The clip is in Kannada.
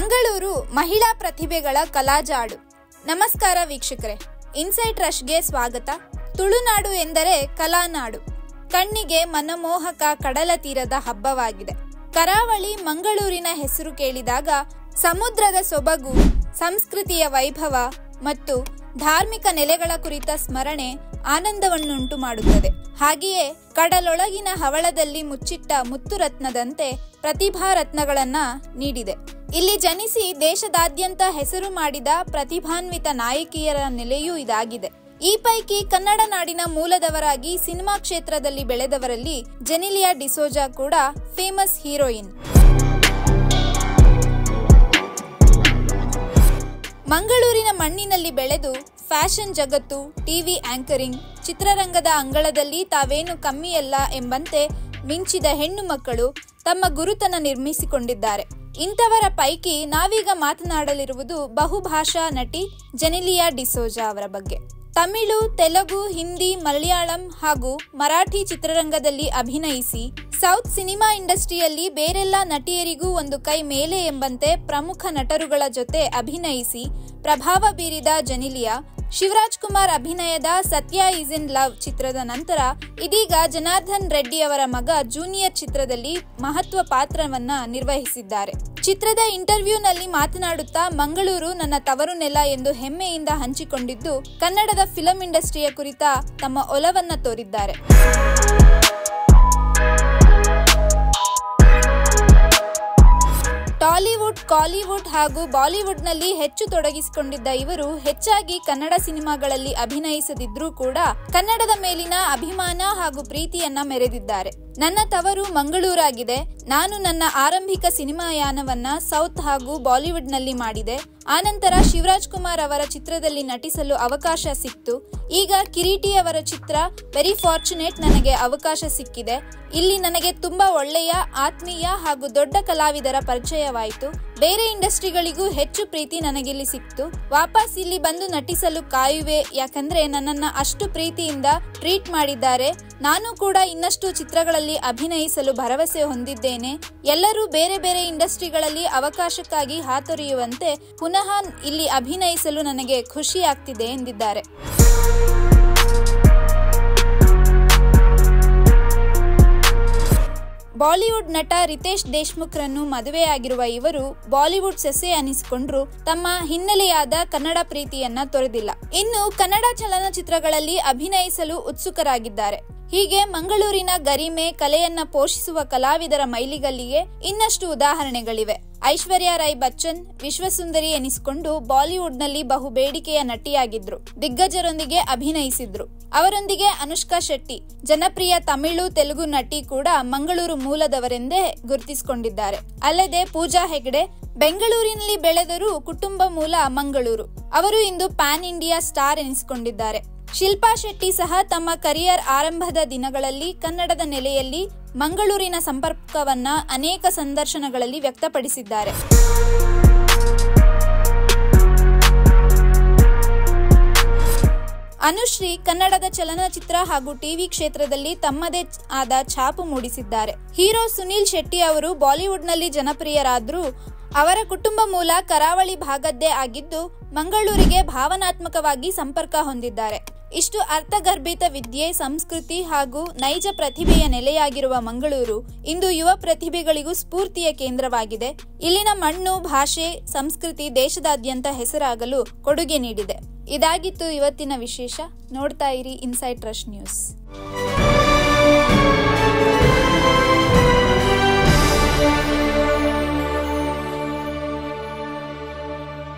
ಮಂಗಳೂರು ಮಹಿಳಾ ಪ್ರತಿಭೆಗಳ ಕಲಾಜಾಡು. ನಮಸ್ಕಾರ ವೀಕ್ಷಕರೇ, ಇನ್ಸೈಟ್ ರಶ್ಗೆ ಸ್ವಾಗತ. ತುಳುನಾಡು ಎಂದರೆ ಕಲಾನಾಡು, ಕಣ್ಣಿಗೆ ಮನಮೋಹಕ ಕಡಲ ತೀರದ ಹಬ್ಬವಾಗಿದೆ. ಕರಾವಳಿ ಮಂಗಳೂರಿನ ಹೆಸರು ಕೇಳಿದಾಗ ಸಮುದ್ರದ ಸೊಬಗು, ಸಂಸ್ಕೃತಿಯ ವೈಭವ ಮತ್ತು ಧಾರ್ಮಿಕ ನೆಲೆಗಳ ಕುರಿತ ಸ್ಮರಣೆ ಆನಂದವನ್ನುಂಟು ಮಾಡುತ್ತದೆ. ಹಾಗೆಯೇ ಕಡಲೊಳಗಿನ ಹವಳದಲ್ಲಿ ಮುಚ್ಚಿಟ್ಟ ಮುತ್ತುರತ್ನದಂತೆ ಪ್ರತಿಭಾ ರತ್ನಗಳನ್ನ ನೀಡಿದೆ. ಇಲ್ಲಿ ಜನಿಸಿ ದೇಶದಾದ್ಯಂತ ಹೆಸರು ಮಾಡಿದ ಪ್ರತಿಭಾನ್ವಿತ ನಾಯಕಿಯರ ನೆಲೆಯೂ ಇದಾಗಿದೆ. ಈ ಪೈಕಿ ಕನ್ನಡ ನಾಡಿನ ಮೂಲದವರಾಗಿ ಸಿನಿಮಾ ಕ್ಷೇತ್ರದಲ್ಲಿ ಬೆಳೆದವರಲ್ಲಿ ಜೆನಿಲಿಯಾ ಡಿಸೋಜಾ ಕೂಡ ಫೇಮಸ್ ಹೀರೋಯಿನ್. ಮಂಗಳೂರಿನ ಮಣ್ಣಿನಲ್ಲಿ ಬೆಳೆದು ಫ್ಯಾಷನ್ ಜಗತ್ತು, ಟಿವಿ ಆಂಕರಿಂಗ್, ಚಿತ್ರರಂಗದ ಅಂಗಳದಲ್ಲಿ ತಾವೇನು ಕಮ್ಮಿಯಲ್ಲ ಎಂಬಂತೆ ಮಿಂಚಿದ ಹೆಣ್ಣು ಮಕ್ಕಳು ತಮ್ಮ ಗುರುತನ ನಿರ್ಮಿಸಿಕೊಂಡಿದ್ದಾರೆ. ಇಂಥವರ ಪೈಕಿ ನಾವೀಗ ಮಾತನಾಡಲಿರುವುದು ಬಹುಭಾಷಾ ನಟಿ ಜೆನಿಲಿಯಾ ಡಿಸೋಜಾ ಅವರ ಬಗ್ಗೆ. ತಮಿಳು, ತೆಲುಗು, ಹಿಂದಿ, ಮಲಯಾಳಂ ಹಾಗೂ ಮರಾಠಿ ಚಿತ್ರರಂಗದಲ್ಲಿ ಅಭಿನಯಿಸಿ ಸೌತ್ ಸಿನಿಮಾ ಇಂಡಸ್ಟ್ರಿಯಲ್ಲಿ ಬೇರೆಲ್ಲ ನಟಿಯರಿಗೂ ಒಂದು ಕೈ ಮೇಲೆ ಎಂಬಂತೆ ಪ್ರಮುಖ ನಟರುಗಳ ಜೊತೆ ಅಭಿನಯಿಸಿ ಪ್ರಭಾವ ಬೀರಿದ ಜೆನಿಲಿಯಾ ಶಿವರಾಜ್ ಕುಮಾರ್ ಅಭಿನಯದ ಸತ್ಯ ಈಸ್ ಇನ್ ಲವ್ ಚಿತ್ರದ ನಂತರ ಇದೀಗ ಜನಾರ್ದನ್ ರೆಡ್ಡಿ ಅವರ ಮಗ ಜೂನಿಯರ್ ಚಿತ್ರದಲ್ಲಿ ಮಹತ್ವ ಪಾತ್ರವನ್ನ ನಿರ್ವಹಿಸಿದ್ದಾರೆ. ಚಿತ್ರದ ಇಂಟರ್ವ್ಯೂನಲ್ಲಿ ಮಾತನಾಡುತ್ತಾ ಮಂಗಳೂರು ನನ್ನ ತವರು ನೆಲ ಎಂದು ಹೆಮ್ಮೆಯಿಂದ ಹಂಚಿಕೊಂಡಿದ್ದು ಕನ್ನಡದ ಫಿಲಂ ಇಂಡಸ್ಟ್ರಿಯ ಕುರಿತ ತಮ್ಮ ಒಲವನ್ನ ತೋರಿದ್ದಾರೆ. ಟಾಲಿವುಡ್, ಕಾಲಿವುಡ್ ಹಾಗೂ ಬಾಲಿವುಡ್ನಲ್ಲಿ ಹೆಚ್ಚು ತೊಡಗಿಸಿಕೊಂಡಿದ್ದ ಇವರು ಹೆಚ್ಚಾಗಿ ಕನ್ನಡ ಸಿನಿಮಾಗಳಲ್ಲಿ ಅಭಿನಯಿಸದಿದ್ರೂ ಕೂಡ ಕನ್ನಡದ ಮೇಲಿನ ಅಭಿಮಾನ ಹಾಗೂ ಪ್ರೀತಿಯನ್ನ ಮೆರೆದಿದ್ದಾರೆ. ನನ್ನ ತವರು ಮಂಗಳೂರಾಗಿದೆ. ನಾನು ನನ್ನ ಆರಂಭಿಕ ಸಿನಿಮಾ ಯಾನವನ್ನ ಸೌತ್ ಹಾಗೂ ಬಾಲಿವುಡ್ನಲ್ಲಿ ಮಾಡಿದೆ. ಆನಂತರ ಶಿವರಾಜ್ ಕುಮಾರ್ ಅವರ ಚಿತ್ರದಲ್ಲಿ ನಟಿಸಲು ಅವಕಾಶ ಸಿಕ್ತು. ಈಗ ಕಿರೀಟಿ ಅವರ ಚಿತ್ರ ವೆರಿ ಫಾರ್ಚುನೇಟ್ ನನಗೆ ಅವಕಾಶ ಸಿಕ್ಕಿದೆ. ಇಲ್ಲಿ ನನಗೆ ತುಂಬಾ ಒಳ್ಳೆಯ, ಆತ್ಮೀಯ ಹಾಗೂ ದೊಡ್ಡ ಕಲಾವಿದರ ಪರಿಚಯವಾಯಿತು. ಬೇರೆ ಇಂಡಸ್ಟ್ರಿಗಳಿಗೂ ಹೆಚ್ಚು ಪ್ರೀತಿ ನನಗಿಲ್ಲಿ ಸಿಕ್ತು. ವಾಪಸ್ ಇಲ್ಲಿ ಬಂದು ನಟಿಸಲು ಕಾಯುವೆ, ಯಾಕಂದ್ರೆ ನನ್ನನ್ನ ಅಷ್ಟು ಪ್ರೀತಿಯಿಂದ ಟ್ರೀಟ್ ಮಾಡಿದ್ದಾರೆ. ನಾನು ಕೂಡ ಇನ್ನಷ್ಟು ಚಿತ್ರಗಳಲ್ಲಿ ಅಭಿನಯಿಸಲು ಭರವಸೆ ಹೊಂದಿದ್ದೇನೆ. ಎಲ್ಲರೂ ಬೇರೆ ಬೇರೆ ಇಂಡಸ್ಟ್ರಿಗಳಲ್ಲಿ ಅವಕಾಶಕ್ಕಾಗಿ ಹಾತೊರೆಯುವಂತೆ ಪುನಃ ಇಲ್ಲಿ ಅಭಿನಯಿಸಲು ನನಗೆ ಖುಷಿ ಆಗ್ತಿದೆ ಎಂದಿದ್ದಾರೆ. ಬಾಲಿವುಡ್ ನಟ ರಿತೇಶ್ ದೇಶ್ಮುಖ್ರನ್ನು ಮದುವೆಯಾಗಿರುವ ಇವರು ಬಾಲಿವುಡ್ ಸೆಸೆ ಅನಿಸಿಕೊಂಡ್ರು ತಮ್ಮ ಹಿನ್ನೆಲೆಯಾದ ಕನ್ನಡ ಪ್ರೀತಿಯನ್ನ ತೊರೆದಿಲ್ಲ. ಇನ್ನು ಕನ್ನಡ ಚಲನಚಿತ್ರಗಳಲ್ಲಿ ಅಭಿನಯಿಸಲು ಉತ್ಸುಕರಾಗಿದ್ದಾರೆ. ಹೀಗೆ ಮಂಗಳೂರಿನ ಗರಿಮೆ, ಕಲೆಯನ್ನ ಪೋಷಿಸುವ ಕಲಾವಿದರ ಮೈಲಿಗಲ್ಲಿಗೆ ಇನ್ನಷ್ಟು ಉದಾಹರಣೆಗಳಿವೆ. ಐಶ್ವರ್ಯ ರೈ ಬಚ್ಚನ್ ವಿಶ್ವಸುಂದರಿ ಎನಿಸಿಕೊಂಡು ಬಾಲಿವುಡ್ನಲ್ಲಿ ಬಹು ಬೇಡಿಕೆಯ ನಟಿಯಾಗಿದ್ರು. ದಿಗ್ಗಜರೊಂದಿಗೆ ಅಭಿನಯಿಸಿದ್ರು. ಅವರೊಂದಿಗೆ ಅನುಷ್ಕಾ ಶೆಟ್ಟಿ, ಜನಪ್ರಿಯ ತಮಿಳು, ತೆಲುಗು ನಟಿ ಕೂಡ ಮಂಗಳೂರು ಮೂಲದವರೆಂದೇ ಗುರುತಿಸಿಕೊಂಡಿದ್ದಾರೆ. ಅಲ್ಲದೆ ಪೂಜಾ ಹೆಗ್ಡೆ ಬೆಂಗಳೂರಿನಲ್ಲಿ ಬೆಳೆದರೂ ಕುಟುಂಬ ಮೂಲ ಮಂಗಳೂರು. ಅವರು ಇಂದು ಪ್ಯಾನ್ ಇಂಡಿಯಾ ಸ್ಟಾರ್ ಎನಿಸಿಕೊಂಡಿದ್ದಾರೆ. ಶಿಲ್ಪಾ ಶೆಟ್ಟಿ ಸಹ ತಮ್ಮ ಕರಿಯರ್ ಆರಂಭದ ದಿನಗಳಲ್ಲಿ ಕನ್ನಡದ ನೆಲೆಯಲ್ಲಿ ಮಂಗಳೂರಿನ ಸಂಪರ್ಕವನ್ನ ಅನೇಕ ಸಂದರ್ಶನಗಳಲ್ಲಿ ವ್ಯಕ್ತಪಡಿಸಿದ್ದಾರೆ. ಅನುಶ್ರೀ ಕನ್ನಡದ ಚಲನಚಿತ್ರ ಹಾಗೂ ಟಿವಿ ಕ್ಷೇತ್ರದಲ್ಲಿ ತಮ್ಮದೇ ಆದ ಛಾಪು ಮೂಡಿಸಿದ್ದಾರೆ. ಹೀರೋ ಸುನೀಲ್ ಶೆಟ್ಟಿ ಅವರು ಬಾಲಿವುಡ್ನಲ್ಲಿ ಜನಪ್ರಿಯರಾದ್ರೂ ಅವರ ಕುಟುಂಬ ಮೂಲ ಕರಾವಳಿ ಭಾಗದ್ದೇ ಆಗಿದ್ದು ಮಂಗಳೂರಿಗೆ ಭಾವನಾತ್ಮಕವಾಗಿ ಸಂಪರ್ಕ ಹೊಂದಿದ್ದಾರೆ. ಇಷ್ಟು ಅರ್ಥಗರ್ಭಿತ ವಿದ್ಯೆ, ಸಂಸ್ಕೃತಿ ಹಾಗೂ ನೈಜ ಪ್ರತಿಭೆಯ ನೆಲೆಯಾಗಿರುವ ಮಂಗಳೂರು ಇಂದು ಯುವ ಪ್ರತಿಭೆಗಳಿಗೂ ಸ್ಫೂರ್ತಿಯ ಕೇಂದ್ರವಾಗಿದೆ. ಇಲ್ಲಿನ ಮಣ್ಣು, ಭಾಷೆ, ಸಂಸ್ಕೃತಿ ದೇಶದಾದ್ಯಂತ ಹೆಸರಾಗಲು ಕೊಡುಗೆ ನೀಡಿದೆ. ಇದಾಗಿತ್ತು ಇವತ್ತಿನ ವಿಶೇಷ. ನೋಡ್ತಾ ಇರಿ ಇನ್ಸೈಟ್ ರಶ್ ನ್ಯೂಸ್.